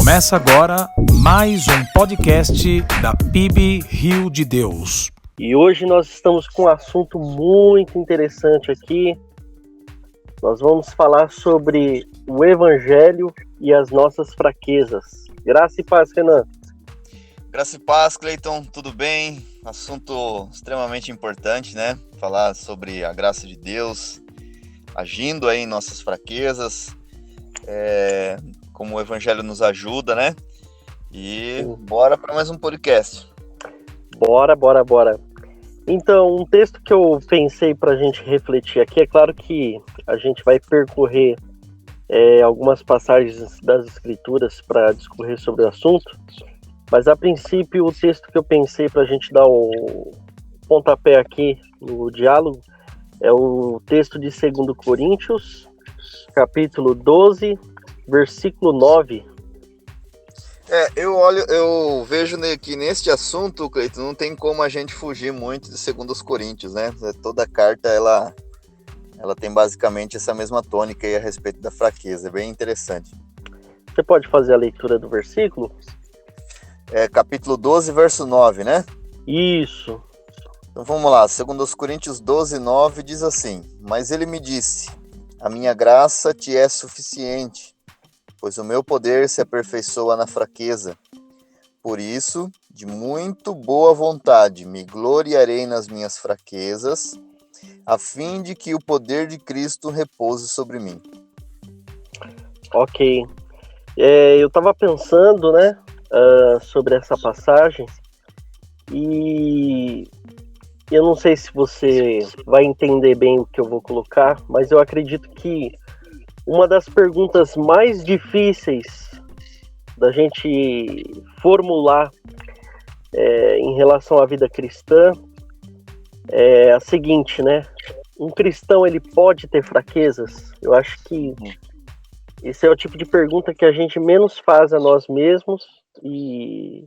Começa agora mais um podcast da PIB Rio de Deus. E hoje nós estamos com um assunto muito interessante aqui. Nós vamos falar sobre o Evangelho e as nossas fraquezas. Graça e paz, Renan. Graça e paz, Cleiton, tudo bem? Assunto extremamente importante, né? Falar sobre a graça de Deus agindo aí em nossas fraquezas, como o Evangelho nos ajuda, né? E bora para mais um podcast. Bora. Então, um texto que eu pensei para a gente refletir aqui, é claro que a gente vai percorrer algumas passagens das Escrituras para discorrer sobre o assunto, mas a princípio o texto que eu pensei para a gente dar o pontapé aqui no diálogo é o texto de 2 Coríntios, capítulo 12, versículo 9. Eu vejo que neste assunto, Cleiton, não tem como a gente fugir muito de 2 Coríntios, né? Toda carta, ela tem basicamente essa mesma tônica aí a respeito da fraqueza, é bem interessante. Você pode fazer a leitura do versículo? Capítulo 12, verso 9, né? Isso. Então vamos lá, 2 Coríntios 12, 9 diz assim: Mas ele me disse, a minha graça te é suficiente, pois o meu poder se aperfeiçoa na fraqueza. Por isso, de muito boa vontade, me gloriarei nas minhas fraquezas, a fim de que o poder de Cristo repouse sobre mim. Ok. Eu estava pensando, sobre essa passagem, e eu não sei se você vai entender bem o que eu vou colocar, mas eu acredito que uma das perguntas mais difíceis da gente formular em relação à vida cristã é a seguinte, né? Um cristão, ele pode ter fraquezas? Eu acho que esse é o tipo de pergunta que a gente menos faz a nós mesmos e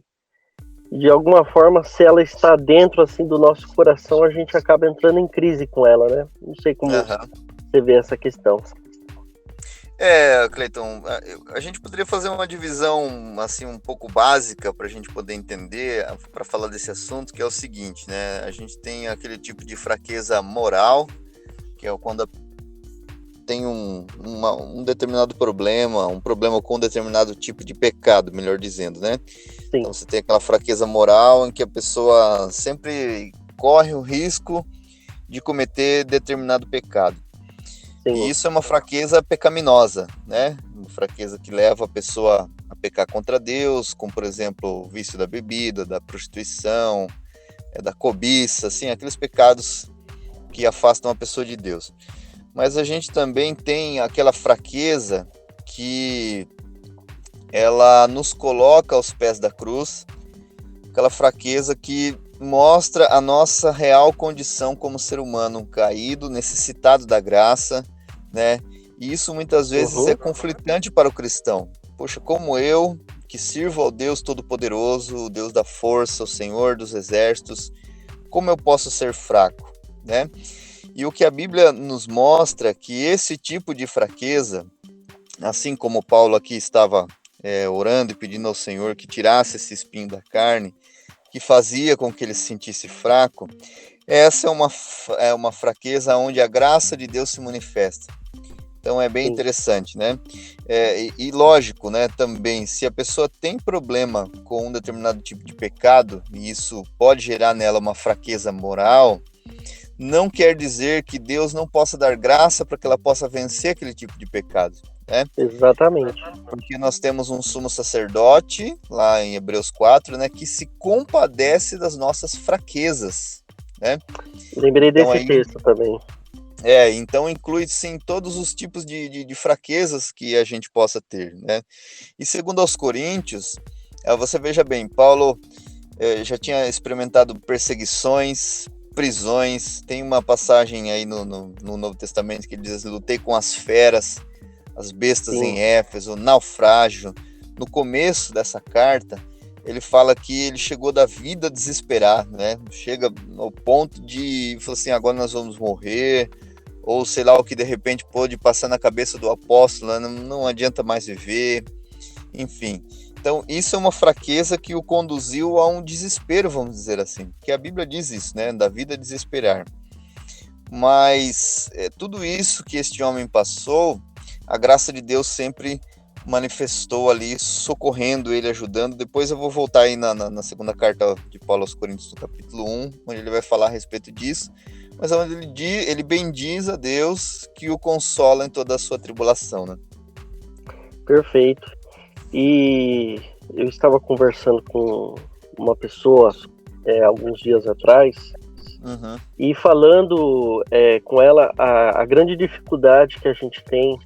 de alguma forma, se ela está dentro assim do nosso coração, a gente acaba entrando em crise com ela, né? Não sei como você vê essa questão. Cleiton, a gente poderia fazer uma divisão assim um pouco básica para a gente poder entender, para falar desse assunto, que é o seguinte, né? A gente tem aquele tipo de fraqueza moral, que é quando tem um determinado problema, um problema com um determinado tipo de pecado, melhor dizendo, né? Sim. Então você tem aquela fraqueza moral em que a pessoa sempre corre o risco de cometer determinado pecado. Sim. E isso é uma fraqueza pecaminosa, né? Uma fraqueza que leva a pessoa a pecar contra Deus, como, por exemplo, o vício da bebida, da prostituição, da cobiça, assim, aqueles pecados que afastam a pessoa de Deus. Mas a gente também tem aquela fraqueza que ela nos coloca aos pés da cruz, aquela fraqueza que mostra a nossa real condição como ser humano caído, necessitado da graça, né? E isso muitas vezes é conflitante para o cristão. Poxa, como eu, que sirvo ao Deus Todo-Poderoso, o Deus da força, o Senhor dos exércitos, como eu posso ser fraco, né? E o que a Bíblia nos mostra é que esse tipo de fraqueza, assim como Paulo aqui estava orando e pedindo ao Senhor que tirasse esse espinho da carne, que fazia com que ele se sentisse fraco, essa é uma fraqueza onde a graça de Deus se manifesta. Então é bem interessante, né? E lógico, né, também, se a pessoa tem problema com um determinado tipo de pecado, e isso pode gerar nela uma fraqueza moral, não quer dizer que Deus não possa dar graça para que ela possa vencer aquele tipo de pecado, né? Exatamente. Porque nós temos um sumo sacerdote, lá em Hebreus 4, né, que se compadece das nossas fraquezas, né? Lembrei desse texto também. Então inclui, sim, todos os tipos de fraquezas que a gente possa ter, né? E segundo aos Coríntios, você veja bem, Paulo já tinha experimentado perseguições, prisões. Tem uma passagem aí no Novo Testamento que ele diz: lutei com as feras, as bestas em Éfeso, naufrágio. No começo dessa carta, ele fala que ele chegou da vida a desesperar, né? Chega ao ponto de falar assim: agora nós vamos morrer, ou sei lá o que de repente pôde passar na cabeça do apóstolo, não adianta mais viver, enfim. Então, isso é uma fraqueza que o conduziu a um desespero, vamos dizer assim. Porque a Bíblia diz isso, né? Da vida desesperar. Mas tudo isso que este homem passou, a graça de Deus sempre manifestou ali, socorrendo ele, ajudando. Depois eu vou voltar aí na segunda carta de Paulo aos Coríntios, no capítulo 1, onde ele vai falar a respeito disso. Mas onde ele bendiz a Deus que o consola em toda a sua tribulação, né? Perfeito. E eu estava conversando com uma pessoa alguns dias atrás, e falando com ela a grande dificuldade que a gente tem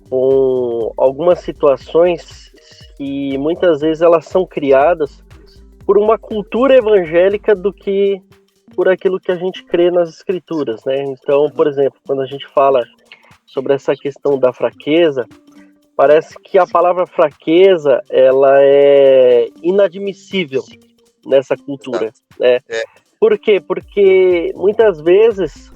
com algumas situações que muitas vezes elas são criadas por uma cultura evangélica do que por aquilo que a gente crê nas escrituras, né? Então, por exemplo, quando a gente fala sobre essa questão da fraqueza, parece que a palavra fraqueza, ela é inadmissível nessa cultura, né? Por quê? Porque muitas vezes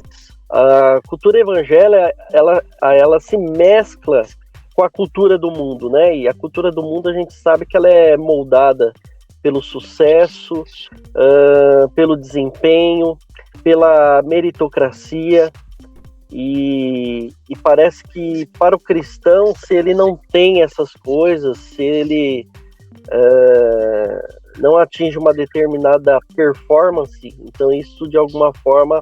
a cultura evangélica, ela se mescla com a cultura do mundo, né? E a cultura do mundo a gente sabe que ela é moldada pelo sucesso, pelo desempenho, pela meritocracia. E parece que para o cristão, se ele não tem essas coisas, se ele não atinge uma determinada performance, então isso de alguma forma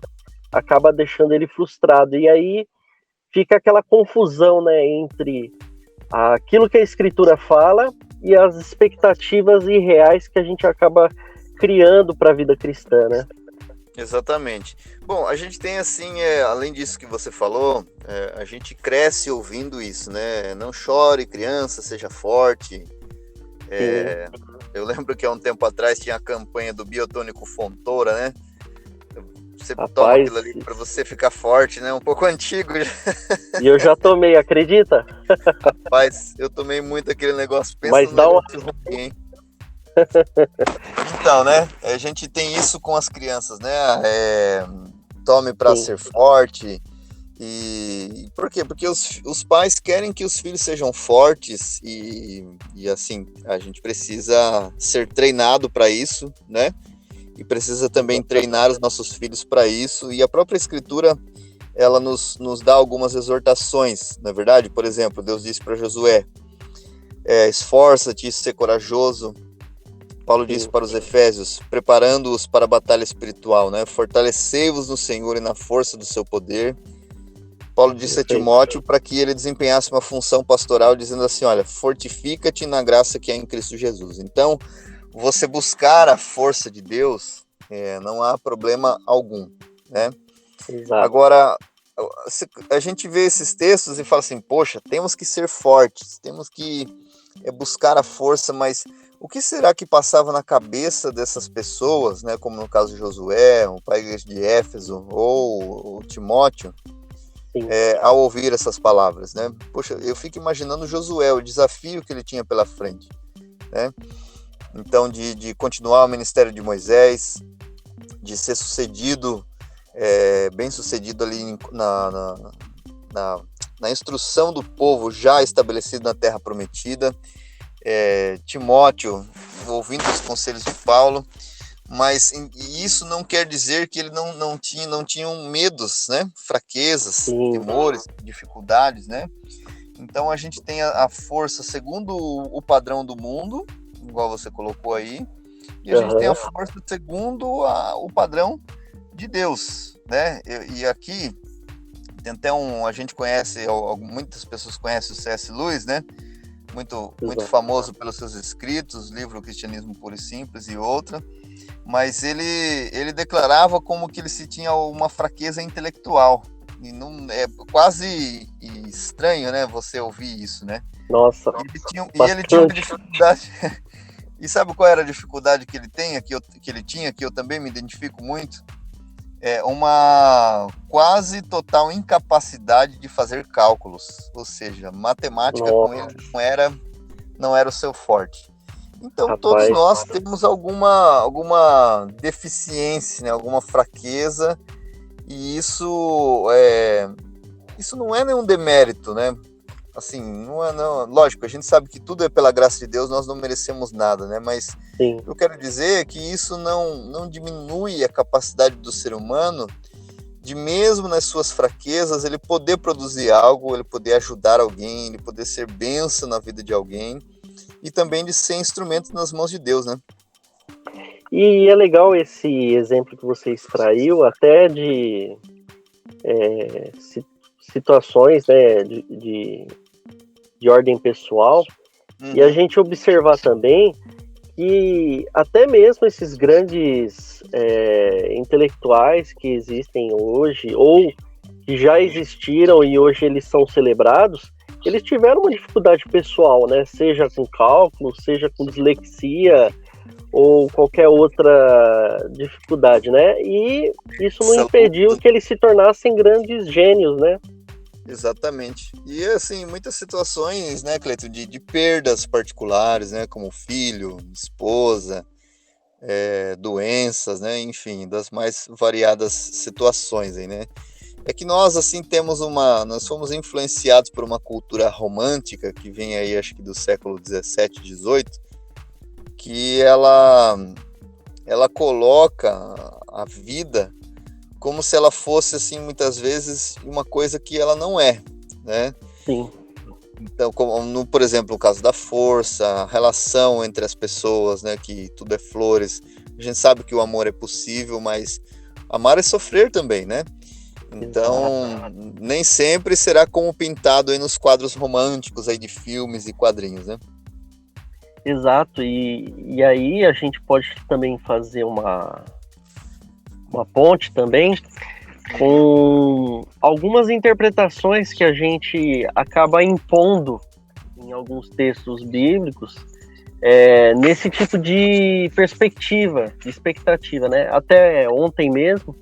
acaba deixando ele frustrado. E aí fica aquela confusão, né, entre aquilo que a Escritura fala e as expectativas irreais que a gente acaba criando para a vida cristã, né? Exatamente. Bom, a gente tem assim, além disso que você falou, a gente cresce ouvindo isso, né? Não chore, criança, seja forte. Eu lembro que há um tempo atrás tinha a campanha do biotônico Fontoura, né? Você toma aquilo ali para você ficar forte, né? Um pouco antigo. E eu já tomei, acredita? Rapaz, eu tomei muito aquele negócio. Pensa mas no dá uma... ruim, hein? Então, né? A gente tem isso com as crianças, né? Tome para ser forte. E por quê? Porque os pais querem que os filhos sejam fortes e assim, a gente precisa ser treinado para isso, né? E precisa também treinar os nossos filhos para isso. E a própria Escritura, ela nos dá algumas exortações, na verdade. Por exemplo, Deus disse para Josué, esforça-te, ser corajoso. Paulo disse para os Efésios, preparando-os para a batalha espiritual, né? Fortalecei-vos no Senhor e na força do seu poder. Paulo disse a Timóteo para que ele desempenhasse uma função pastoral, dizendo assim, olha, fortifica-te na graça que é em Cristo Jesus. Então, você buscar a força de Deus, não há problema algum, né? Exato. Agora, a gente vê esses textos e fala assim, poxa, temos que ser fortes, temos que buscar a força, mas o que será que passava na cabeça dessas pessoas, né, como no caso de Josué, o pai da igreja de Éfeso, ou o Timóteo, ao ouvir essas palavras, né? Poxa, eu fico imaginando Josué, o desafio que ele tinha pela frente, né? Então, de continuar o ministério de Moisés, de ser bem sucedido ali na instrução do povo já estabelecido na Terra Prometida, Timóteo, ouvindo os conselhos de Paulo, mas isso não quer dizer que ele não tinha medos, né? Fraquezas, temores, dificuldades, né? Então a gente tem a força segundo o padrão do mundo, igual você colocou aí, e a gente tem a força segundo o padrão de Deus, né? E aqui tem até a gente conhece, muitas pessoas conhecem o C.S. Lewis, né? Muito famoso pelos seus escritos, livro Cristianismo Puro e Simples e outra, mas ele declarava como que ele se tinha uma fraqueza intelectual, e não é quase estranho, né, você ouvir isso, né? Nossa. Ele tinha uma dificuldade. E sabe qual era a dificuldade que ele tinha, que eu também me identifico muito? Uma quase total incapacidade de fazer cálculos, ou seja, matemática com ele não era o seu forte. Então, rapaz, todos nós temos alguma deficiência, né, alguma fraqueza, e isso não é nenhum demérito, né? assim, não, lógico, a gente sabe que tudo é pela graça de Deus, nós não merecemos nada, né? Mas Sim. eu quero dizer que isso não diminui a capacidade do ser humano de, mesmo nas suas fraquezas, ele poder produzir algo, ele poder ajudar alguém, ele poder ser bênção na vida de alguém e também de ser instrumento nas mãos de Deus, né? E é legal esse exemplo que você extraiu, até de situações, né, de ordem pessoal, e a gente observar também que até mesmo esses grandes intelectuais que existem hoje, ou que já existiram e hoje eles são celebrados, eles tiveram uma dificuldade pessoal, né? Seja com cálculo, seja com dislexia, ou qualquer outra dificuldade, né? E isso não impediu que eles se tornassem grandes gênios, né? Exatamente. E assim, muitas situações, né, Cleiton, de perdas particulares, né, como filho, esposa, doenças, né, enfim, das mais variadas situações aí, né. É que nós, assim, nós fomos influenciados por uma cultura romântica que vem aí, acho que do século 17, 18, que ela coloca a vida como se ela fosse, assim, muitas vezes, uma coisa que ela não é, né? Sim. Então, por exemplo, no caso da força, a relação entre as pessoas, né, que tudo é flores. A gente sabe que o amor é possível, mas amar é sofrer também, né? Então, nem sempre será como pintado aí nos quadros românticos aí de filmes e quadrinhos, né? Exato, e aí a gente pode também fazer uma ponte também com algumas interpretações que a gente acaba impondo em alguns textos bíblicos nesse tipo de perspectiva, de expectativa, né? Até ontem mesmo,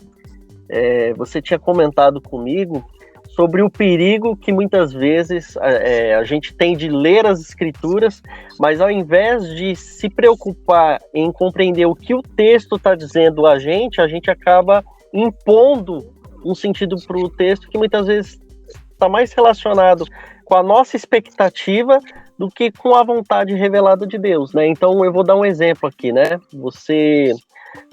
você tinha comentado comigo sobre o perigo que muitas vezes a gente tem de ler as escrituras, mas ao invés de se preocupar em compreender o que o texto está dizendo a gente acaba impondo um sentido para o texto que muitas vezes está mais relacionado com a nossa expectativa do que com a vontade revelada de Deus, né? Então eu vou dar um exemplo aqui, né? Você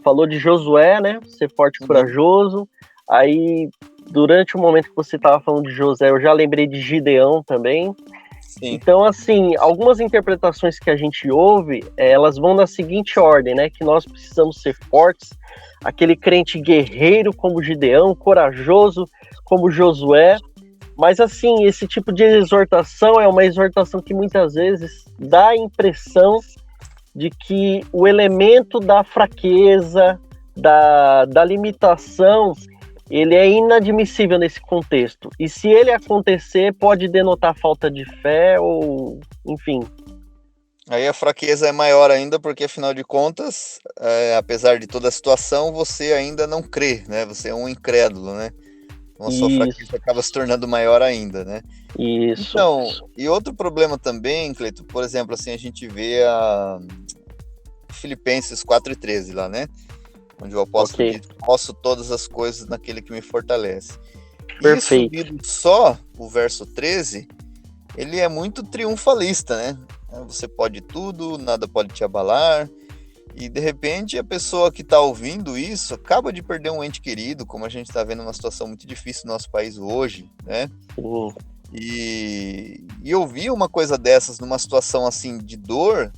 falou de Josué, né? Ser forte e corajoso. Aí, durante o momento que você estava falando de José, eu já lembrei de Gideão também. Sim. Então, assim, algumas interpretações que a gente ouve, elas vão na seguinte ordem, né? Que nós precisamos ser fortes, aquele crente guerreiro como Gideão, corajoso como Josué. Mas, assim, esse tipo de exortação é uma exortação que muitas vezes dá a impressão de que o elemento da fraqueza, da limitação, ele é inadmissível nesse contexto. E se ele acontecer, pode denotar falta de fé ou, enfim. Aí a fraqueza é maior ainda, porque afinal de contas, apesar de toda a situação, você ainda não crê, né? Você é um incrédulo, né? Então a sua fraqueza acaba se tornando maior ainda, né? Isso. Então, e outro problema também, Cleito, por exemplo, assim, a gente vê a Filipenses 4:13 lá, né? Onde o apóstolo diz: posso todas as coisas naquele que me fortalece. Perfeito. E subindo só o verso 13, ele é muito triunfalista, né? Você pode tudo, nada pode te abalar. E de repente a pessoa que está ouvindo isso acaba de perder um ente querido, como a gente está vendo uma situação muito difícil no nosso país hoje, né? E ouvir uma coisa dessas numa situação assim de dor,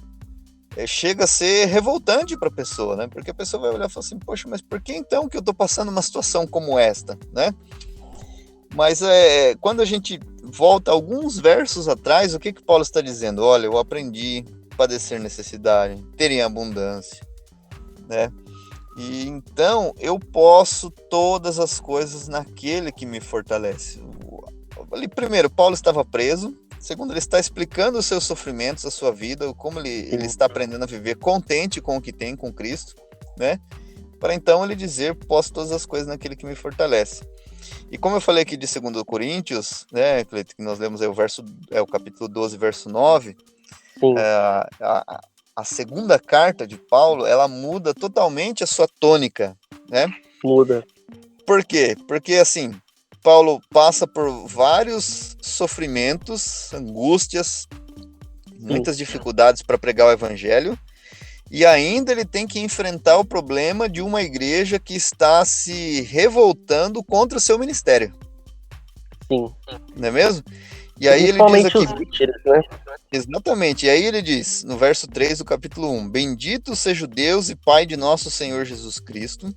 chega a ser revoltante para a pessoa, né? Porque a pessoa vai olhar e falar assim: poxa, mas por que então que eu estou passando uma situação como esta, né? Mas quando a gente volta alguns versos atrás, o que Paulo está dizendo? Olha, eu aprendi a padecer necessidade, ter em abundância, né? E então eu posso todas as coisas naquele que me fortalece. Ali, primeiro, Paulo estava preso. Segundo, ele está explicando os seus sofrimentos, a sua vida, como ele está aprendendo a viver contente com o que tem, com Cristo, né? Para então ele dizer: posso todas as coisas naquele que me fortalece. E como eu falei aqui de 2 Coríntios, né, que nós lemos aí o capítulo 12, verso 9, a segunda carta de Paulo, ela muda totalmente a sua tônica, né? Muda. Por quê? Porque, assim, Paulo passa por vários sofrimentos, angústias, muitas dificuldades para pregar o evangelho, e ainda ele tem que enfrentar o problema de uma igreja que está se revoltando contra o seu ministério. Sim. Não é mesmo? E aí ele diz aqui... os líderes, né? Exatamente. E aí ele diz, no verso 3 do capítulo 1, Bendito seja o Deus e Pai de nosso Senhor Jesus Cristo,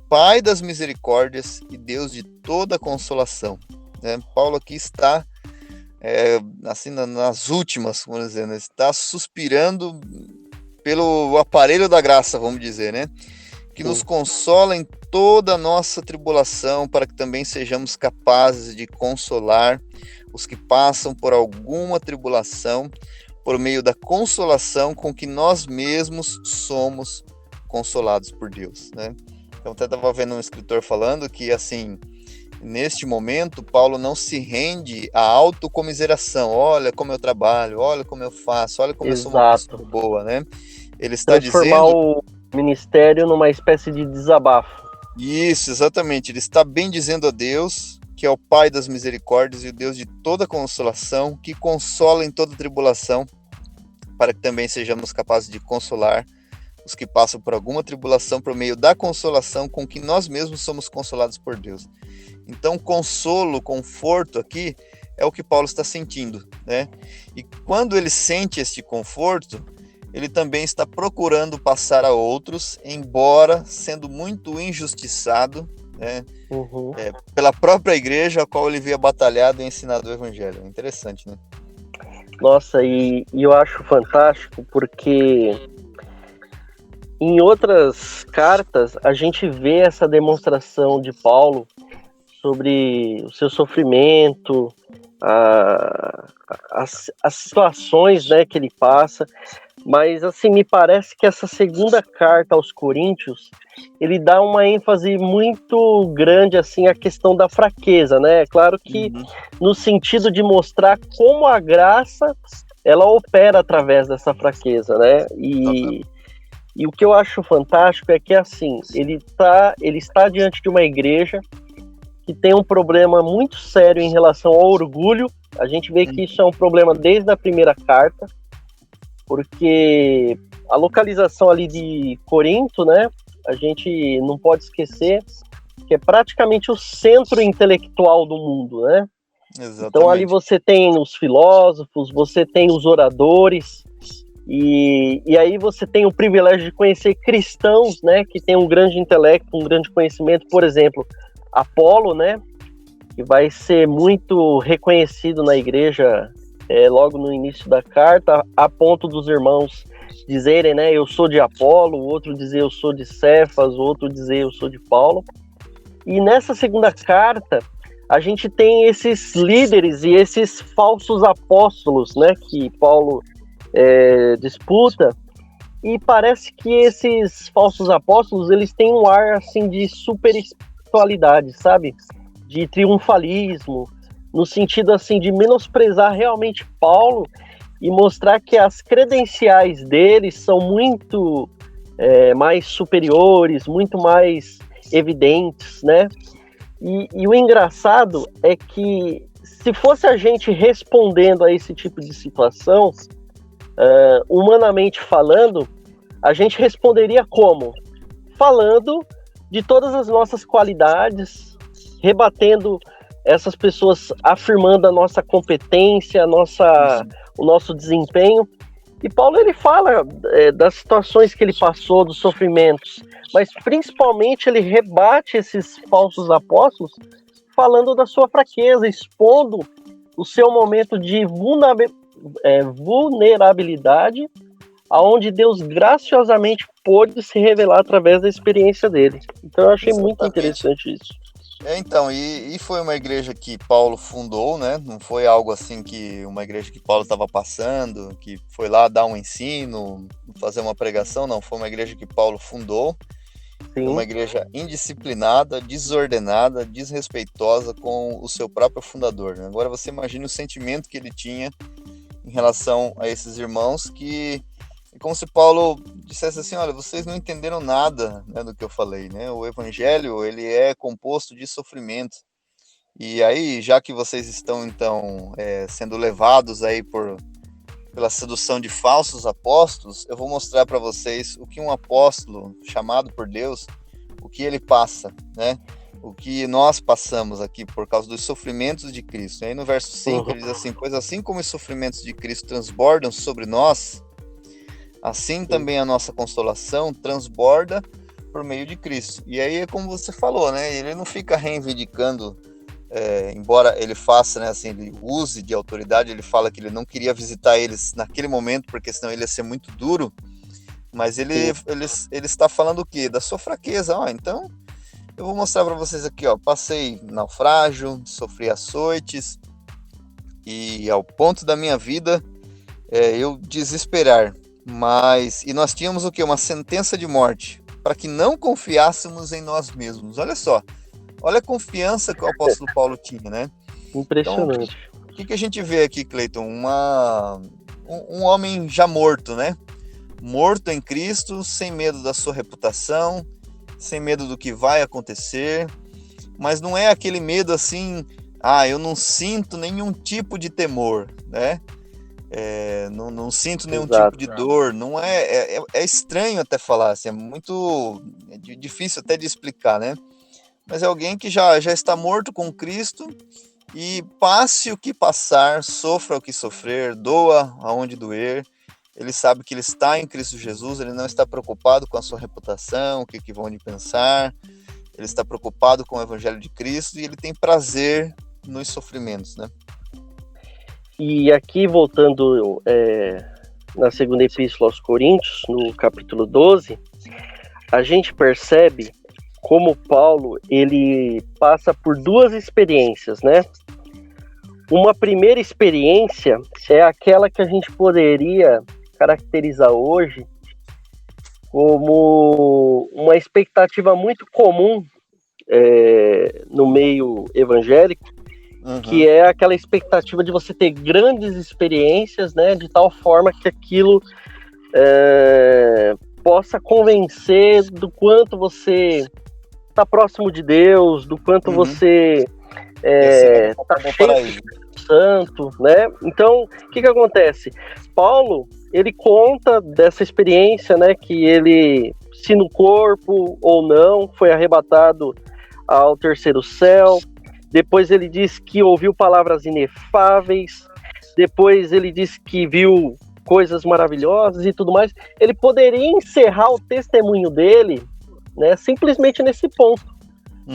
Pai das misericórdias e Deus de toda consolação. Né? Paulo aqui está, assim, nas últimas, vamos dizer, né? Está suspirando pelo aparelho da graça, vamos dizer, né? Que nos consola em toda a nossa tribulação, para que também sejamos capazes de consolar os que passam por alguma tribulação, por meio da consolação com que nós mesmos somos consolados por Deus, né? Então, até estava vendo um escritor falando que, assim, neste momento, Paulo não se rende à autocomiseração. Olha como eu trabalho, olha como eu faço, olha como eu sou uma pessoa boa, né? Ele está transformar dizendo... o ministério numa espécie de desabafo. Isso, exatamente. Ele está bem dizendo a Deus, que é o Pai das misericórdias e o Deus de toda consolação, que consola em toda tribulação, para que também sejamos capazes de consolar os que passam por alguma tribulação por meio da consolação com que nós mesmos somos consolados por Deus. Então, consolo, conforto aqui é o que Paulo está sentindo, né? E quando ele sente este conforto, ele também está procurando passar a outros, embora sendo muito injustiçado, né? Pela própria igreja a qual ele havia batalhado e ensinado o evangelho. É interessante, né? Nossa, e eu acho fantástico porque em outras cartas a gente vê essa demonstração de Paulo sobre o seu sofrimento, as situações, né, que ele passa, mas assim, me parece que essa segunda carta aos Coríntios, ele dá uma ênfase muito grande assim à questão da fraqueza, né? É claro que no sentido de mostrar como a graça ela opera através dessa fraqueza, né? E o que eu acho fantástico é que assim, ele está diante de uma igreja que tem um problema muito sério em relação ao orgulho. A gente vê que isso é um problema desde a primeira carta, porque a localização ali de Corinto, né, a gente não pode esquecer que é praticamente o centro intelectual do mundo, né? Exatamente. Então ali você tem os filósofos, você tem os oradores, e aí você tem o privilégio de conhecer cristãos, né, que tem um grande intelecto, um grande conhecimento. Por exemplo, Apolo, né, que vai ser muito reconhecido na igreja logo no início da carta, a ponto dos irmãos dizerem, né, eu sou de Apolo, o outro dizer eu sou de Cefas, o outro dizer eu sou de Paulo. E nessa segunda carta, a gente tem esses líderes e esses falsos apóstolos, né, que Paulo disputa, e parece que esses falsos apóstolos, eles têm um ar, assim, de super espiritualidade, sabe? De triunfalismo, no sentido, assim, de menosprezar realmente Paulo e mostrar que as credenciais deles são muito mais superiores, muito mais evidentes, né? E o engraçado é que se fosse a gente respondendo a esse tipo de situação, humanamente falando, a gente responderia como? Falando de todas as nossas qualidades, rebatendo essas pessoas, afirmando a nossa competência, o nosso desempenho. E Paulo, ele fala das situações que ele passou, dos sofrimentos, mas principalmente ele rebate esses falsos apóstolos falando da sua fraqueza, expondo o seu momento de vulnerabilidade, aonde Deus graciosamente pôde se revelar através da experiência dele. Então eu achei muito interessante isso. Então, e foi uma igreja que Paulo fundou, né? Não foi algo assim que uma igreja que Paulo estava passando, que foi lá dar um ensino, fazer uma pregação, não. Foi uma igreja que Paulo fundou. Sim. Uma igreja indisciplinada, desordenada, desrespeitosa com o seu próprio fundador, né? Agora você imagina o sentimento que ele tinha em relação a esses irmãos, que é como se Paulo dissesse assim, olha, vocês não entenderam nada, né, do que eu falei, né? O evangelho, ele é composto de sofrimento. E aí, já que vocês estão, então, sendo levados aí pela sedução de falsos apóstolos, eu vou mostrar para vocês o que um apóstolo chamado por Deus, o que ele passa, né? O que nós passamos aqui por causa dos sofrimentos de Cristo. E aí no verso 5 ele diz assim: pois assim como os sofrimentos de Cristo transbordam sobre nós, assim também a nossa consolação transborda por meio de Cristo. E aí é como você falou, né? Ele não fica reivindicando, embora ele faça, né, assim, ele use de autoridade, ele fala que ele não queria visitar eles naquele momento, porque senão ele ia ser muito duro, mas ele está falando o quê? Da sua fraqueza. Então, eu vou mostrar para vocês aqui, passei naufrágio, sofri açoites, e ao ponto da minha vida, eu desesperar, e nós tínhamos o quê? Uma sentença de morte, para que não confiássemos em nós mesmos. Olha só, olha a confiança que o apóstolo Paulo tinha, né? Impressionante. Então, o que a gente vê aqui, Cleiton? Um homem já morto, né? Morto em Cristo, sem medo da sua reputação, sem medo do que vai acontecer, mas não é aquele medo assim, eu não sinto nenhum tipo de temor, né? Não sinto nenhum tipo de dor, não é estranho até falar, assim, é muito difícil até de explicar, né? Mas é alguém que já está morto com Cristo, e passe o que passar, sofra o que sofrer, doa aonde doer, ele sabe que ele está em Cristo Jesus, ele não está preocupado com a sua reputação, o que vão pensar, ele está preocupado com o Evangelho de Cristo, e ele tem prazer nos sofrimentos, né? E aqui, voltando na segunda epístola aos Coríntios, no capítulo 12, a gente percebe como Paulo, ele passa por duas experiências, né? Uma primeira experiência é aquela que a gente poderia caracterizar hoje como uma expectativa muito comum no meio evangélico, que é aquela expectativa de você ter grandes experiências, né, de tal forma que aquilo possa convencer do quanto você está próximo de Deus, do quanto você está cheio do Espírito Santo, né? Então, o que acontece? Paulo, ele conta dessa experiência, né, que ele, se no corpo ou não, foi arrebatado ao terceiro céu. Depois ele diz que ouviu palavras inefáveis. Depois ele diz que viu coisas maravilhosas e tudo mais. Ele poderia encerrar o testemunho dele, né, simplesmente nesse ponto,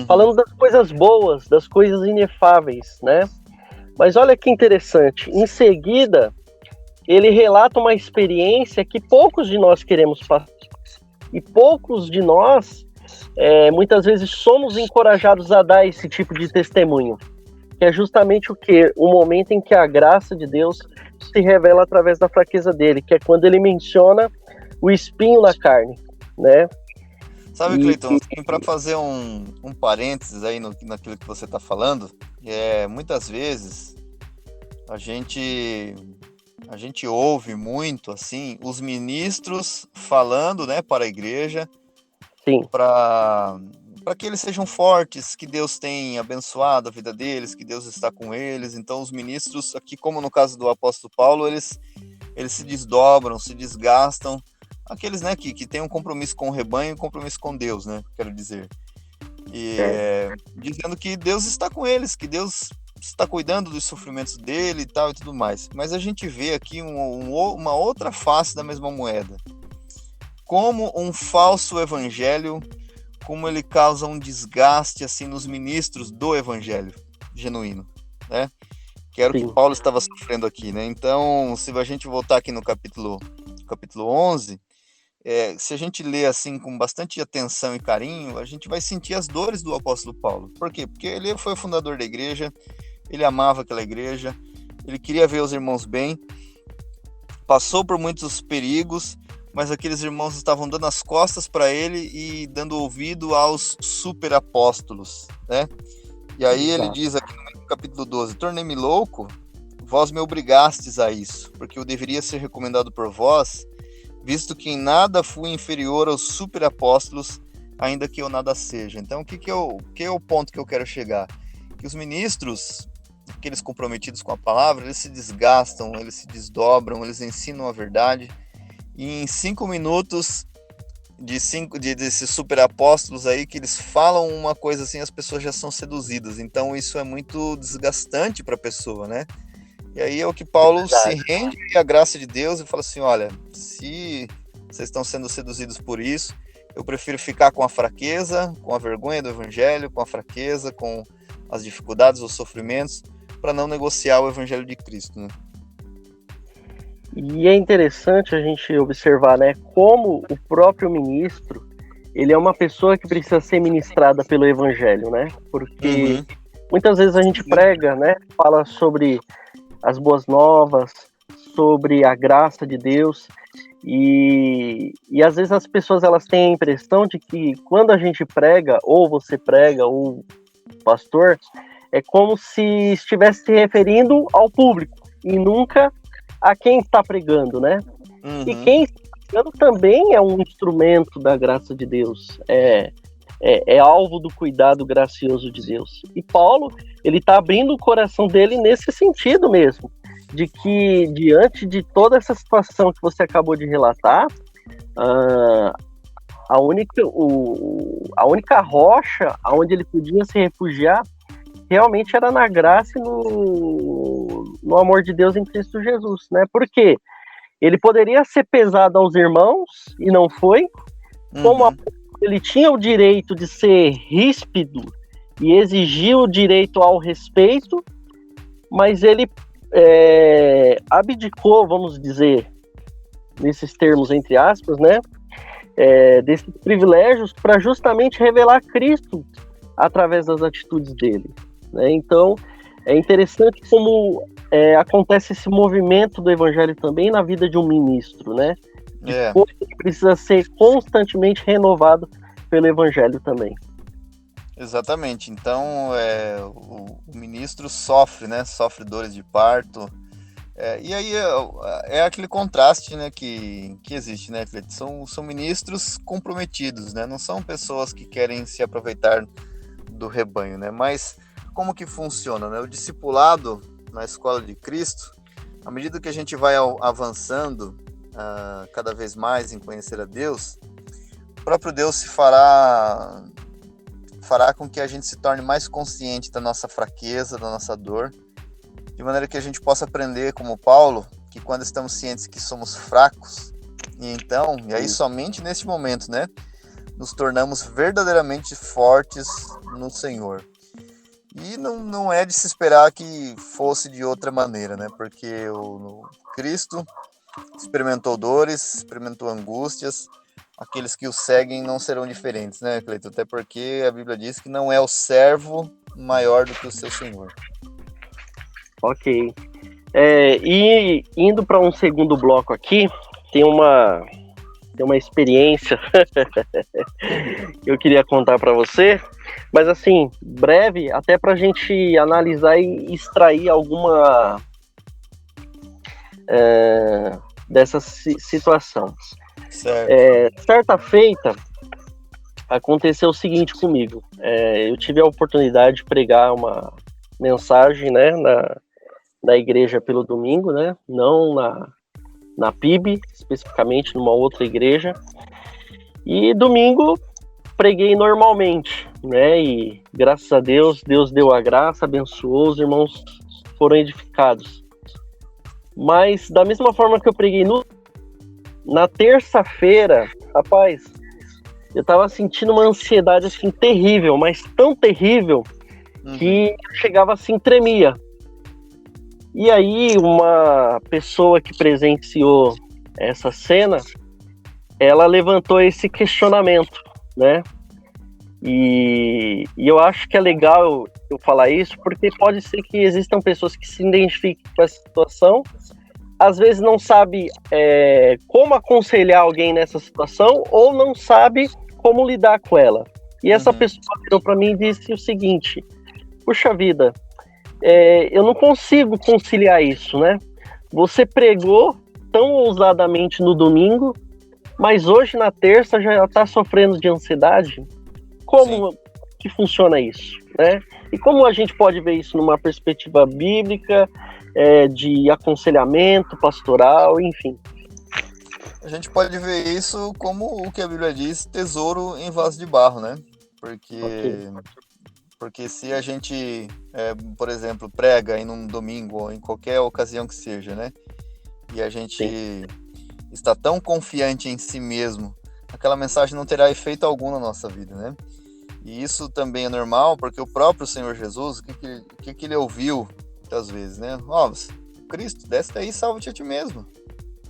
falando das coisas boas, das coisas inefáveis, né? Mas olha que interessante, em seguida, ele relata uma experiência que poucos de nós queremos passar, e poucos de nós, muitas vezes, somos encorajados a dar esse tipo de testemunho, que é justamente o quê? O momento em que a graça de Deus se revela através da fraqueza dele, que é quando ele menciona o espinho na carne, né? Sabe, Cleiton, assim, para fazer um parênteses aí naquilo que você está falando, muitas vezes a gente ouve muito assim os ministros falando, né, para a igreja, para que eles sejam fortes, que Deus tem abençoado a vida deles, que Deus está com eles. Então os ministros, aqui como no caso do apóstolo Paulo, eles se desdobram, se desgastam, aqueles, né, que têm um compromisso com o rebanho e um compromisso com Deus, né, quero dizer. E dizendo que Deus está com eles, que Deus está cuidando dos sofrimentos dele e tal e tudo mais. Mas a gente vê aqui uma outra face da mesma moeda. Como um falso evangelho, como ele causa um desgaste assim nos ministros do evangelho genuíno, né? Que era o que Paulo estava sofrendo aqui, né? Então, se a gente voltar aqui no capítulo 11, se a gente ler assim com bastante atenção e carinho, a gente vai sentir as dores do apóstolo Paulo. Por quê? Porque ele foi o fundador da igreja, ele amava aquela igreja, ele queria ver os irmãos bem, passou por muitos perigos, mas aqueles irmãos estavam dando as costas para ele e dando ouvido aos superapóstolos, né? E aí ele diz aqui no capítulo 12, tornei-me louco, vós me obrigastes a isso, porque eu deveria ser recomendado por vós, visto que em nada fui inferior aos superapóstolos, ainda que eu nada seja. Então, o que é o ponto que eu quero chegar? que os ministros, aqueles comprometidos com a palavra, eles se desgastam, eles se desdobram, eles ensinam a verdade, e em 5 minutos desses super apóstolos aí, que eles falam uma coisa assim, as pessoas já são seduzidas. Então isso é muito desgastante para a pessoa, né? E aí é o que Paulo se rende à graça de Deus e fala assim: olha, se vocês estão sendo seduzidos por isso, eu prefiro ficar com a fraqueza, com a vergonha do evangelho, com a fraqueza, com as dificuldades, os sofrimentos, para não negociar o evangelho de Cristo, né? E é interessante a gente observar, né, como o próprio ministro, ele é uma pessoa que precisa ser ministrada pelo evangelho, né? Porque muitas vezes a gente prega, né, fala sobre as boas novas, sobre a graça de Deus, e às vezes as pessoas elas têm a impressão de que quando a gente prega, ou você prega, ou o pastor, é como se estivesse se referindo ao público, e nunca a quem está pregando, né? E quem está pregando também é um instrumento da graça de Deus, é alvo do cuidado gracioso de Deus. E Paulo, ele está abrindo o coração dele nesse sentido mesmo, de que diante de toda essa situação que você acabou de relatar, a única rocha aonde ele podia se refugiar realmente era na graça e no amor de Deus em Cristo Jesus, né? Porque ele poderia ser pesado aos irmãos e não foi, como ele tinha o direito de ser ríspido e exigir o direito ao respeito, mas ele abdicou, vamos dizer, nesses termos entre aspas, né? Desses privilégios para justamente revelar Cristo através das atitudes dele, né? Então é interessante como acontece esse movimento do evangelho também na vida de um ministro, né? Que precisa ser constantemente renovado pelo evangelho também. Exatamente. Então o ministro sofre, né? Sofre dores de parto. E aí é aquele contraste, né, que existe, né, Cleiton? São ministros comprometidos, né? Não são pessoas que querem se aproveitar do rebanho, né? Mas como que funciona, né? O discipulado na escola de Cristo, à medida que a gente vai avançando cada vez mais em conhecer a Deus, o próprio Deus se fará com que a gente se torne mais consciente da nossa fraqueza, da nossa dor, de maneira que a gente possa aprender, como Paulo, que quando estamos cientes que somos fracos, e aí somente nesse momento, né, nos tornamos verdadeiramente fortes no Senhor. E não é de se esperar que fosse de outra maneira, né, porque o Cristo experimentou dores, experimentou angústias. Aqueles que o seguem não serão diferentes, né, Cleiton? Até porque a Bíblia diz que não é o servo maior do que o seu Senhor. Ok. E indo para um segundo bloco aqui, tem uma experiência que eu queria contar para você, mas assim, breve, até para a gente analisar e extrair alguma dessa situação. Certa feita, aconteceu o seguinte comigo. Eu tive a oportunidade de pregar uma mensagem, né, na igreja pelo domingo, né, não na PIB, especificamente numa outra igreja. E domingo preguei normalmente, né, e graças a Deus, Deus deu a graça, abençoou, os irmãos foram edificados. Mas da mesma forma que eu preguei na terça-feira, rapaz, eu tava sentindo uma ansiedade assim terrível, mas tão terrível que chegava assim, tremia. E aí uma pessoa que presenciou essa cena, ela levantou esse questionamento, né? E eu acho que é legal eu falar isso, porque pode ser que existam pessoas que se identifiquem com essa situação, às vezes não sabe como aconselhar alguém nessa situação, ou não sabe como lidar com ela. E essa pessoa virou para mim e disse o seguinte: puxa vida, eu não consigo conciliar isso, né? Você pregou tão ousadamente no domingo, mas hoje na terça já está sofrendo de ansiedade. Como que funciona isso, né? E como a gente pode ver isso numa perspectiva bíblica, de aconselhamento pastoral, enfim. A gente pode ver isso como o que a Bíblia diz, tesouro em vaso de barro, né? Porque se a gente, por exemplo, prega em um domingo ou em qualquer ocasião que seja, né? E a gente está tão confiante em si mesmo, aquela mensagem não terá efeito algum na nossa vida, né? E isso também é normal, porque o próprio Senhor Jesus, o que ele ouviu muitas vezes, né? Cristo, desce daí e salva-te a ti mesmo,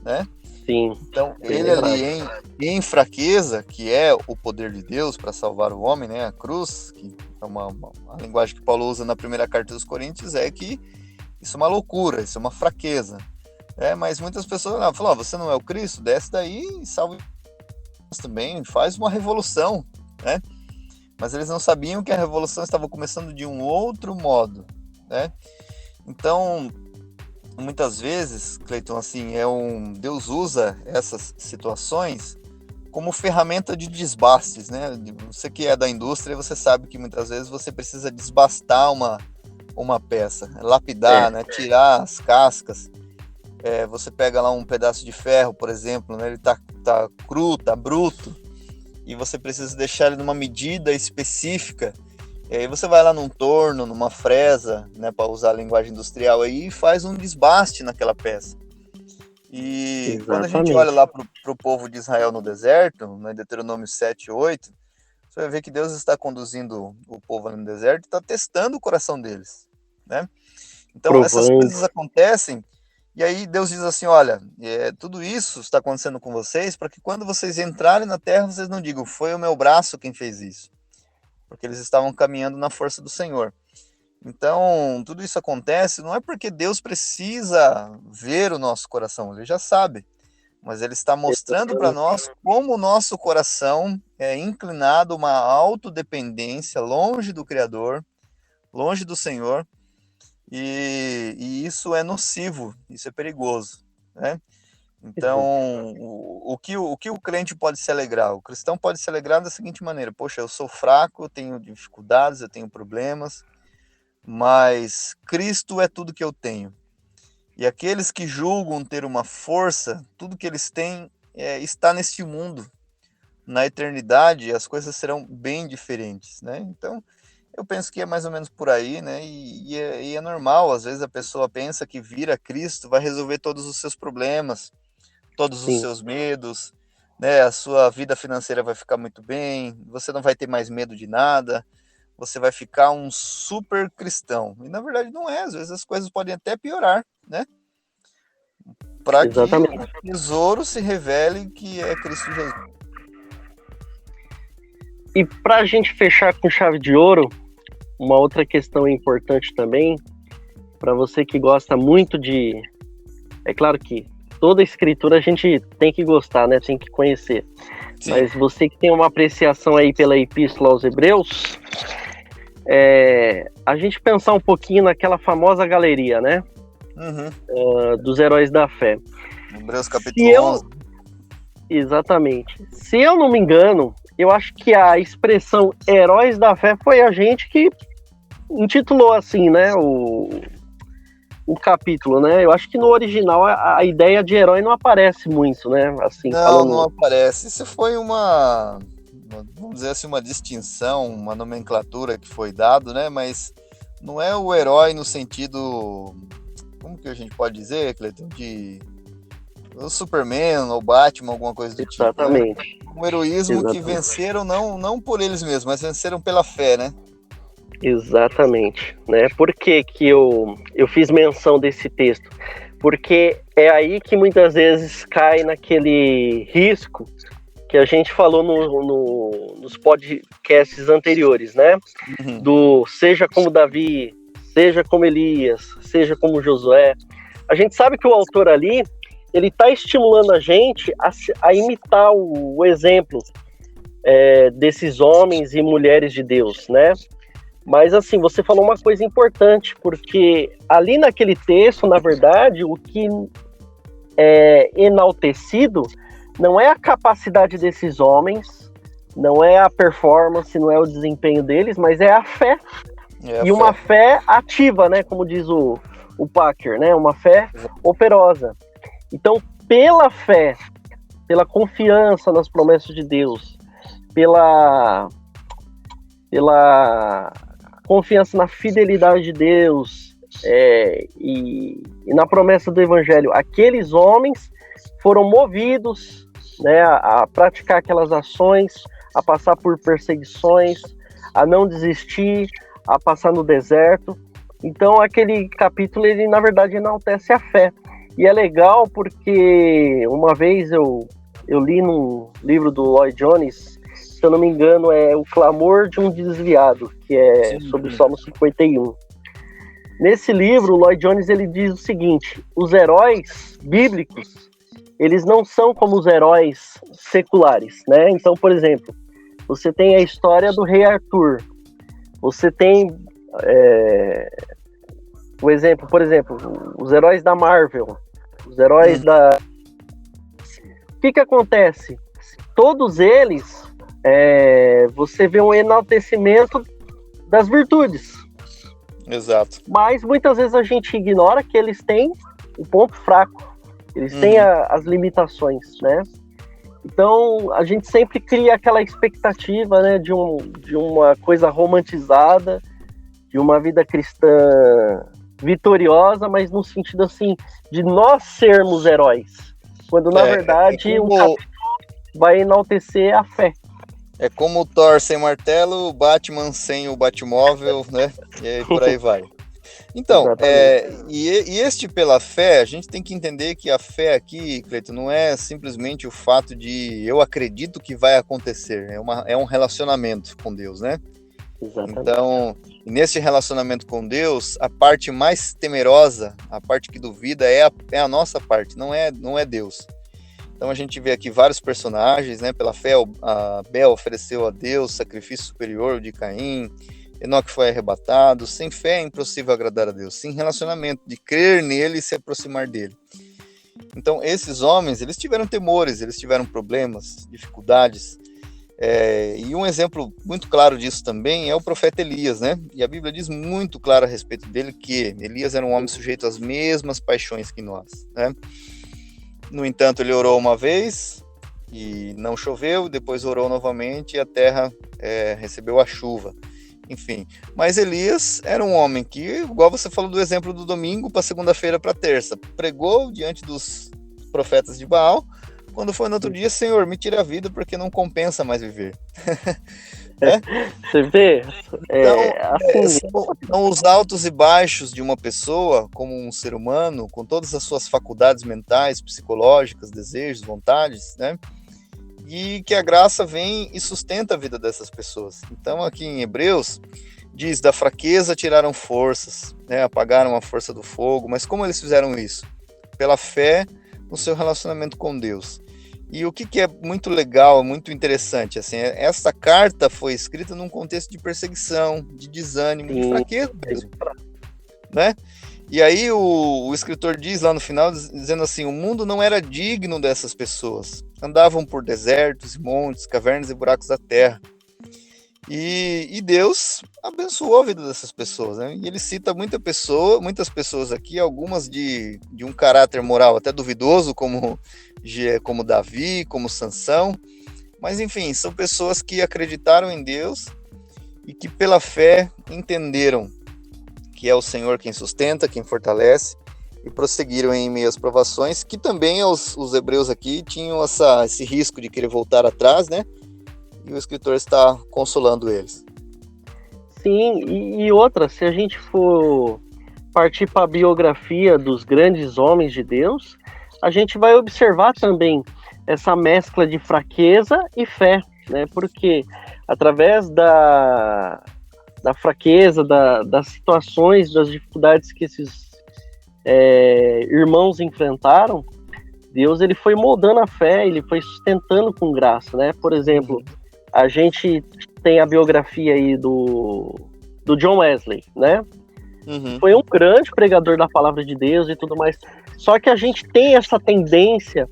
né? Sim. Então, ele ali em fraqueza, que é o poder de Deus para salvar o homem, né? A cruz, que é a linguagem que Paulo usa na primeira carta dos Coríntios, é que isso é uma loucura, isso é uma fraqueza. Mas muitas pessoas falam, você não é o Cristo? Desce daí e salva também, faz uma revolução, né? Mas eles não sabiam que a revolução estava começando de um outro modo, né? Então, muitas vezes, Cleiton, assim, Deus usa essas situações como ferramenta de desbastes, né? Você que é da indústria, você sabe que muitas vezes você precisa desbastar uma peça, lapidar, né? Tirar as cascas. Você pega lá um pedaço de ferro, por exemplo, né? Ele tá cru, tá bruto, e você precisa deixar ele numa medida específica. E aí você vai lá num torno, numa fresa, né, para usar a linguagem industrial aí, e faz um desbaste naquela peça. E exatamente. Quando a gente olha lá para o povo de Israel no deserto, no Deuteronômio 7:8, você vai ver que Deus está conduzindo o povo no deserto e está testando o coração deles, né? Então essas coisas acontecem, e aí Deus diz assim, olha, tudo isso está acontecendo com vocês para que quando vocês entrarem na terra, vocês não digam, foi o meu braço quem fez isso. Porque eles estavam caminhando na força do Senhor. Então, tudo isso acontece, não é porque Deus precisa ver o nosso coração, Ele já sabe, mas Ele está mostrando para nós como o nosso coração é inclinado a uma autodependência, longe do Criador, longe do Senhor, e isso é nocivo, isso é perigoso, né? Então, o que o crente pode se alegrar? O cristão pode se alegrar da seguinte maneira: poxa, eu sou fraco, eu tenho dificuldades, eu tenho problemas, mas Cristo é tudo que eu tenho. E aqueles que julgam ter uma força, tudo que eles têm está neste mundo. Na eternidade, as coisas serão bem diferentes, né? Então, eu penso que é mais ou menos por aí, né? E é normal, às vezes a pessoa pensa que vir a Cristo vai resolver todos os seus problemas, todos os seus medos, né? A sua vida financeira vai ficar muito bem, você não vai ter mais medo de nada, você vai ficar um super cristão. E na verdade não é, às vezes as coisas podem até piorar, né? Para que o tesouro se revele que é Cristo Jesus. E para a gente fechar com chave de ouro, uma outra questão importante também, para você que gosta muito de... É claro que toda escritura a gente tem que gostar, né? Tem que conhecer. Sim. Mas você que tem uma apreciação aí pela Epístola aos Hebreus, a gente pensar um pouquinho naquela famosa galeria, né? Dos heróis da fé. Hebreus capítulo 11. Exatamente. Se eu não me engano, eu acho que a expressão heróis da fé foi a gente que intitulou assim, né? O capítulo, né? Eu acho que no original a ideia de herói não aparece muito, né? Assim, não aparece. Isso foi vamos dizer assim, uma distinção, uma nomenclatura que foi dado, né? Mas não é o herói no sentido, como que a gente pode dizer, Cleiton, o Superman ou Batman, alguma coisa do tipo. Exatamente. Né? Um heroísmo que venceram não por eles mesmos, mas venceram pela fé, né? Exatamente, né? Por que eu fiz menção desse texto? Porque é aí que muitas vezes cai naquele risco que a gente falou nos podcasts anteriores, né? Do seja como Davi, seja como Elias, seja como Josué. A gente sabe que o autor ali, ele está estimulando a gente a imitar o exemplo desses homens e mulheres de Deus, né? Mas assim, você falou uma coisa importante, porque ali naquele texto, na verdade, o que é enaltecido não é a capacidade desses homens, Não é a performance, não é o desempenho deles, mas é a fé. É a E uma fé ativa, né? Como diz o Packer, né? Uma fé operosa. Então, pela fé, pela confiança nas promessas de Deus, pela confiança na fidelidade de Deus e na promessa do Evangelho, aqueles homens foram movidos, né, a praticar aquelas ações, a passar por perseguições, a não desistir, a passar no deserto. Então, aquele capítulo, ele na verdade enaltece a fé. E é legal porque uma vez eu li num livro do Lloyd Jones, se eu não me engano, é O Clamor de um Desviado, que é sobre o Salmo 51. Nesse livro, o Lloyd Jones ele diz o seguinte: os heróis bíblicos, eles não são como os heróis seculares, né? Então, por exemplo, você tem a história do rei Arthur, você tem por exemplo, os heróis da Marvel, os heróis da... O que acontece? Todos eles, você vê um enaltecimento das virtudes. Exato. Mas muitas vezes a gente ignora que eles têm um ponto fraco, eles têm as limitações, né? Então, a gente sempre cria aquela expectativa, né, de uma coisa romantizada, de uma vida cristã vitoriosa, mas no sentido assim de nós sermos heróis, quando na verdade o capítulo vai enaltecer a fé. É como o Thor sem martelo, o Batman sem o Batmóvel, né? E aí por aí vai. Então, e este pela fé, a gente tem que entender que a fé aqui, Cleiton, não é simplesmente o fato de eu acredito que vai acontecer, é um relacionamento com Deus, né? Exatamente. Então, nesse relacionamento com Deus, a parte mais temerosa, a parte que duvida é a nossa parte, não é Deus. Então a gente vê aqui vários personagens, né? Pela fé, Abel ofereceu a Deus sacrifício superior de Caim, Enoque foi arrebatado. Sem fé é impossível agradar a Deus, sem relacionamento, de crer nele e se aproximar dele. Então esses homens, eles tiveram temores, eles tiveram problemas, dificuldades. E um exemplo muito claro disso também é o profeta Elias, né? E a Bíblia diz muito claro a respeito dele que Elias era um homem sujeito às mesmas paixões que nós, né? No entanto, ele orou uma vez e não choveu, depois orou novamente e a terra recebeu a chuva. Enfim, mas Elias era um homem que, igual você falou do exemplo do domingo para segunda-feira para terça, pregou diante dos profetas de Baal. Quando foi no outro dia, Senhor, me tira a vida porque não compensa mais viver. Você vê? São os altos e baixos de uma pessoa, como um ser humano, com todas as suas faculdades mentais, psicológicas, desejos, vontades, né? E que a graça vem e sustenta a vida dessas pessoas. Então, aqui em Hebreus, diz, da fraqueza tiraram forças, né? Apagaram a força do fogo. Mas como eles fizeram isso? Pela fé no seu relacionamento com Deus. E o que é muito legal, muito interessante, assim, essa carta foi escrita num contexto de perseguição, de desânimo, de fraqueza mesmo, né? E aí o escritor diz lá no final, dizendo assim, o mundo não era digno dessas pessoas, andavam por desertos, montes, cavernas e buracos da terra. E Deus abençoou a vida dessas pessoas, né? E ele cita muitas pessoas aqui, algumas de um caráter moral até duvidoso, como Davi, como Sansão, mas enfim, são pessoas que acreditaram em Deus e que pela fé entenderam que é o Senhor quem sustenta, quem fortalece, e prosseguiram em meio às provações, que também os hebreus aqui tinham esse risco de querer voltar atrás, né? E o escritor está consolando eles. Sim, e outra, se a gente for partir para a biografia dos grandes homens de Deus, a gente vai observar também essa mescla de fraqueza e fé, né? Porque através da fraqueza, das situações, das dificuldades que esses irmãos enfrentaram, Deus ele foi moldando a fé, ele foi sustentando com graça, né? Por exemplo, a gente tem a biografia aí do John Wesley, né? Foi um grande pregador da palavra de Deus e tudo mais. Só que a gente tem essa tendência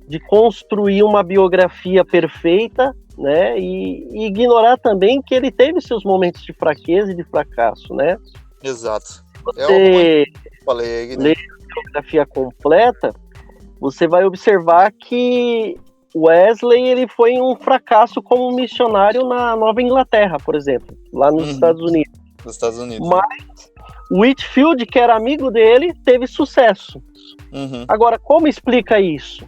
de construir uma biografia perfeita né? E ignorar também que ele teve seus momentos de fraqueza e de fracasso, né? Exato. Você falei, né? lê a biografia completa, você vai observar que Wesley ele foi um fracasso como missionário na Nova Inglaterra, por exemplo, lá nos Estados Unidos. Nos Estados Unidos. Mas Whitefield, que era amigo dele, teve sucesso. Agora, como explica isso?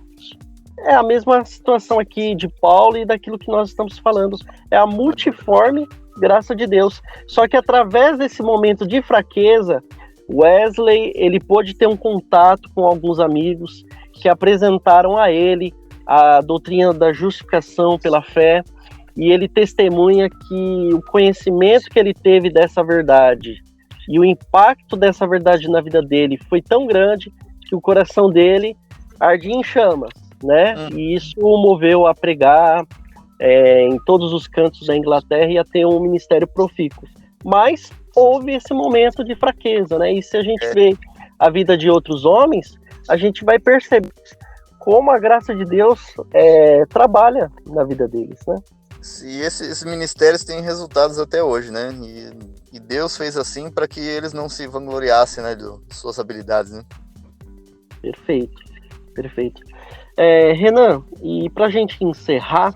É a mesma situação aqui de Paulo e daquilo que nós estamos falando. É a multiforme graça de Deus. Só que através desse momento de fraqueza, Wesley ele pôde ter um contato com alguns amigos que apresentaram a ele a doutrina da justificação pela fé, e ele testemunha que o conhecimento que ele teve dessa verdade e o impacto dessa verdade na vida dele foi tão grande que o coração dele ardia em chamas, né? E isso o moveu a pregar em todos os cantos da Inglaterra e a ter um ministério profícuo. Mas houve esse momento de fraqueza, né? E se a gente vê a vida de outros homens, a gente vai perceber como a graça de Deus trabalha na vida deles, né? E esses ministérios têm resultados até hoje, né? E Deus fez assim para que eles não se vangloriassem, né, de suas habilidades, né? Perfeito. Renan, e para a gente encerrar,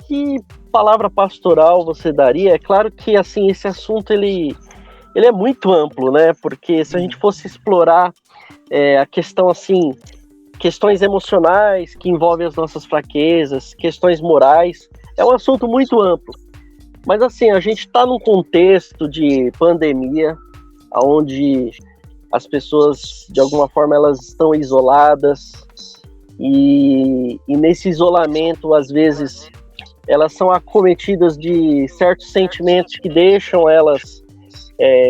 que palavra pastoral você daria? É claro que assim esse assunto ele é muito amplo, né? Porque se a gente fosse explorar a questão assim, questões emocionais que envolvem as nossas fraquezas, questões morais, é um assunto muito amplo. Mas assim, a gente está num contexto de pandemia, onde as pessoas, de alguma forma, elas estão isoladas, e nesse isolamento, às vezes, elas são acometidas de certos sentimentos que deixam elas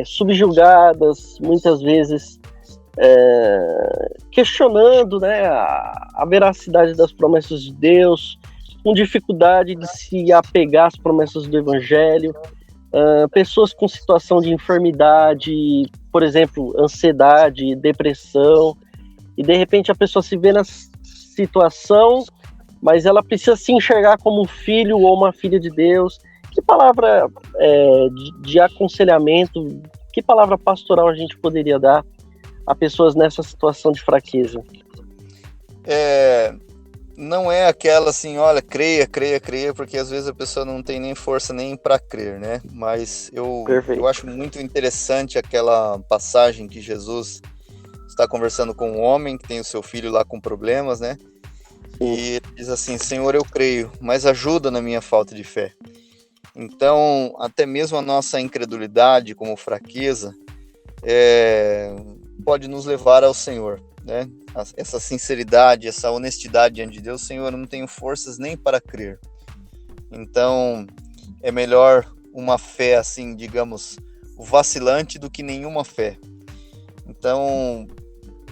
subjugadas, muitas vezes questionando, né, a veracidade das promessas de Deus, com dificuldade de se apegar às promessas do Evangelho, pessoas com situação de enfermidade, por exemplo, ansiedade, depressão, e de repente a pessoa se vê na situação, mas ela precisa se enxergar como um filho ou uma filha de Deus. Que palavra de aconselhamento, que palavra pastoral a gente poderia dar a pessoas nessa situação de fraqueza? Não é aquela assim, olha, creia, porque às vezes a pessoa não tem nem força nem para crer, né? Mas eu acho muito interessante aquela passagem que Jesus está conversando com um homem que tem o seu filho lá com problemas, né? E ele diz assim, Senhor, eu creio, mas ajuda na minha falta de fé. Então, até mesmo a nossa incredulidade como fraqueza pode nos levar ao Senhor, né? Essa sinceridade, essa honestidade diante de Deus, Senhor, eu não tenho forças nem para crer. Então, é melhor uma fé assim, digamos, vacilante do que nenhuma fé. Então,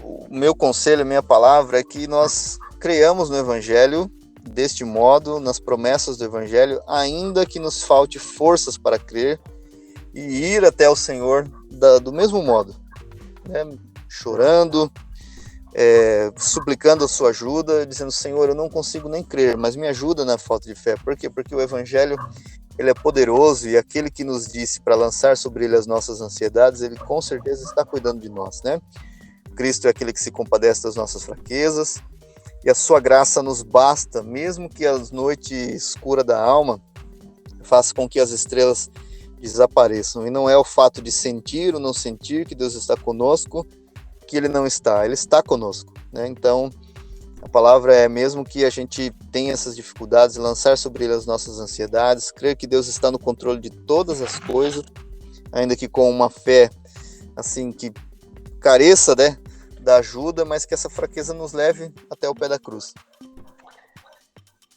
o meu conselho, a minha palavra é que nós creiamos no Evangelho deste modo, nas promessas do Evangelho, ainda que nos falte forças para crer e ir até o Senhor do mesmo modo, né? Chorando, suplicando a sua ajuda, dizendo, Senhor, eu não consigo nem crer, mas me ajuda na falta de fé. Por quê? Porque o Evangelho ele é poderoso, e aquele que nos disse para lançar sobre ele as nossas ansiedades, ele com certeza está cuidando de nós, né? Cristo é aquele que se compadece das nossas fraquezas, e a sua graça nos basta, mesmo que a noite escura da alma faça com que as estrelas desapareçam. E não é o fato de sentir ou não sentir que Deus está conosco que ele não está, ele está conosco, né? Então, a palavra é mesmo que a gente tenha essas dificuldades, lançar sobre ele as nossas ansiedades, crer que Deus está no controle de todas as coisas, ainda que com uma fé, assim, que careça, né, da ajuda, mas que essa fraqueza nos leve até o pé da cruz.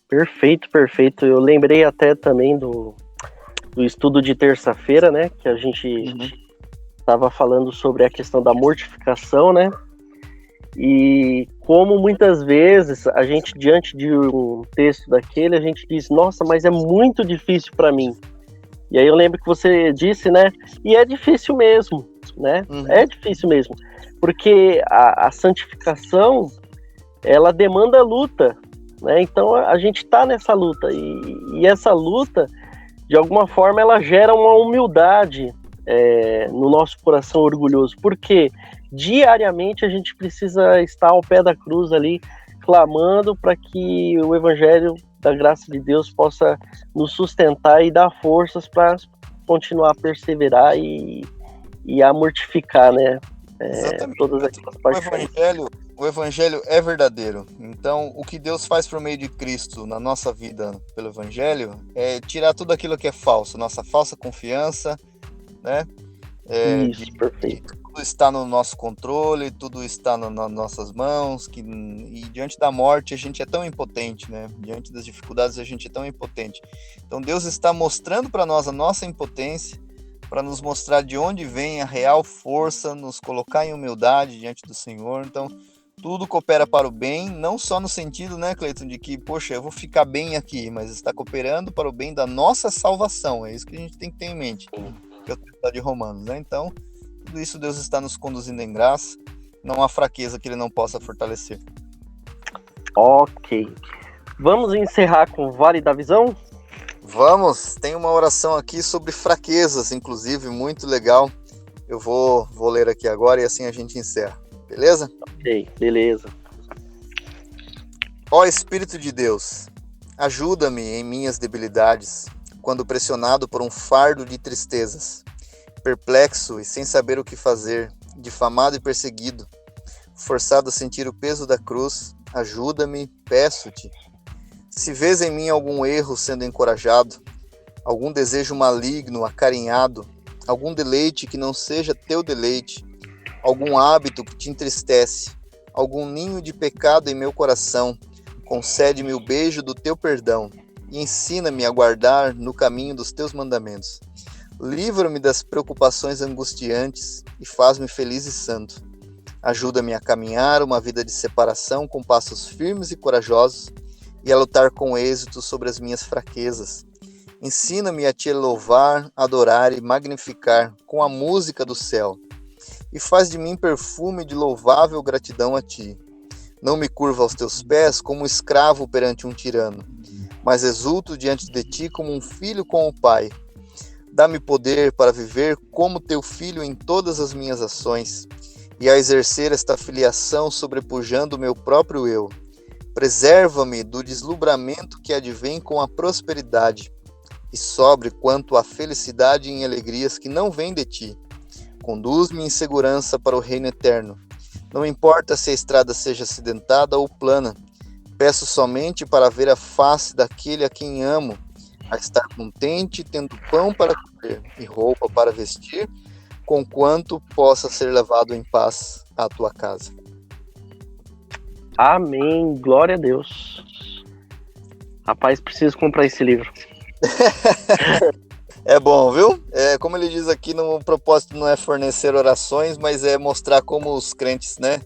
Perfeito. Eu lembrei até também do estudo de terça-feira, né, que a gente estava falando sobre a questão da mortificação, né? E como muitas vezes a gente, diante de um texto daquele, a gente diz, nossa, mas é muito difícil para mim. E aí eu lembro que você disse, né? E é difícil mesmo, né? É difícil mesmo. Porque a santificação, ela demanda luta, né? Então a gente está nessa luta, e essa luta, de alguma forma, ela gera uma humildade no nosso coração orgulhoso, porque diariamente a gente precisa estar ao pé da cruz ali, clamando para que o Evangelho da graça de Deus possa nos sustentar e dar forças para continuar a perseverar e a mortificar, né? Todas aquelas paixões. O Evangelho é verdadeiro. Então, o que Deus faz por meio de Cristo na nossa vida pelo Evangelho é tirar tudo aquilo que é falso, nossa falsa confiança, né? Isso, perfeito. Tudo está no nosso controle, tudo está nas nossas mãos, e diante da morte a gente é tão impotente, né? Diante das dificuldades a gente é tão impotente. Então Deus está mostrando para nós a nossa impotência, para nos mostrar de onde vem a real força, nos colocar em humildade diante do Senhor. Então tudo coopera para o bem, não só no sentido, né, Cleiton, de que, poxa, eu vou ficar bem aqui, mas está cooperando para o bem da nossa salvação. É isso que a gente tem que ter em mente, que é o texto de Romanos, né? Então, tudo isso Deus está nos conduzindo em graça, não há fraqueza que Ele não possa fortalecer. Ok. Vamos encerrar com o Vale da Visão? Vamos, tem uma oração aqui sobre fraquezas, inclusive, muito legal. Eu vou ler aqui agora e assim a gente encerra, beleza? Ok, beleza. Ó Espírito de Deus, ajuda-me em minhas debilidades, quando pressionado por um fardo de tristezas. Perplexo e sem saber o que fazer, difamado e perseguido, forçado a sentir o peso da cruz, ajuda-me, peço-te. Se vês em mim algum erro sendo encorajado, algum desejo maligno acarinhado, algum deleite que não seja teu deleite, algum hábito que te entristece, algum ninho de pecado em meu coração, concede-me o beijo do teu perdão e ensina-me a guardar no caminho dos teus mandamentos. Livra-me das preocupações angustiantes e faz-me feliz e santo. Ajuda-me a caminhar uma vida de separação com passos firmes e corajosos e a lutar com êxito sobre as minhas fraquezas. Ensina-me a te louvar, adorar e magnificar com a música do céu e faz de mim perfume de louvável gratidão a ti. Não me curvo aos teus pés como um escravo perante um tirano, mas exulto diante de ti como um filho com o pai. Dá-me poder para viver como teu filho em todas as minhas ações e a exercer esta filiação sobrepujando o meu próprio eu. Preserva-me do deslumbramento que advém com a prosperidade e sobre quanto à felicidade em alegrias que não vêm de ti. Conduz-me em segurança para o reino eterno. Não importa se a estrada seja acidentada ou plana, peço somente para ver a face daquele a quem amo, a estar contente, tendo pão para comer e roupa para vestir, conquanto possa ser levado em paz à tua casa. Amém, glória a Deus. Rapaz, preciso comprar esse livro. É bom, viu? Como ele diz aqui, no propósito não é fornecer orações, mas é mostrar como os crentes, né,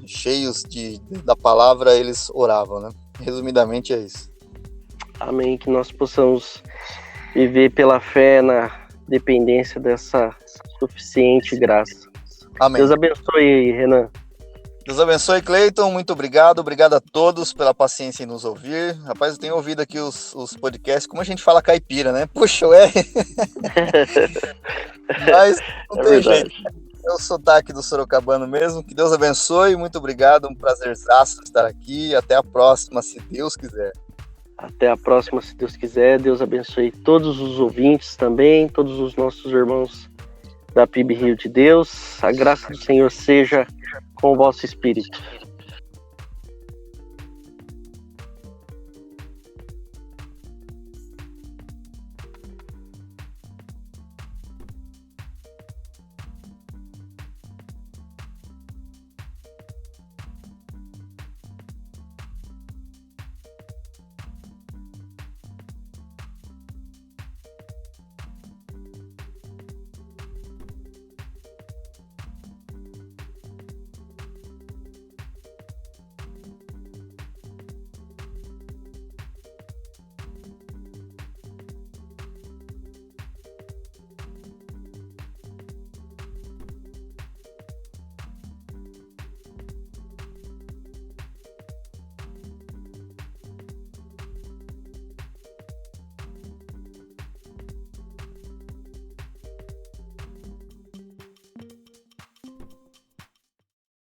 cheios da palavra, eles oravam, né? Resumidamente é isso. Amém, que nós possamos viver pela fé na dependência dessa suficiente graça. Amém. Deus abençoe, Renan. Deus abençoe, Cleiton, muito obrigado a todos pela paciência em nos ouvir. Rapaz, eu tenho ouvido aqui os podcasts, como a gente fala caipira, né? Puxa, mas não tem jeito, é o sotaque do sorocabano mesmo. Que Deus abençoe, muito obrigado, um prazerzaço estar aqui, até a próxima, se Deus quiser. Até a próxima, se Deus quiser. Deus abençoe todos os ouvintes também, todos os nossos irmãos da PIB Rio de Deus. A graça do Senhor seja com o vosso espírito.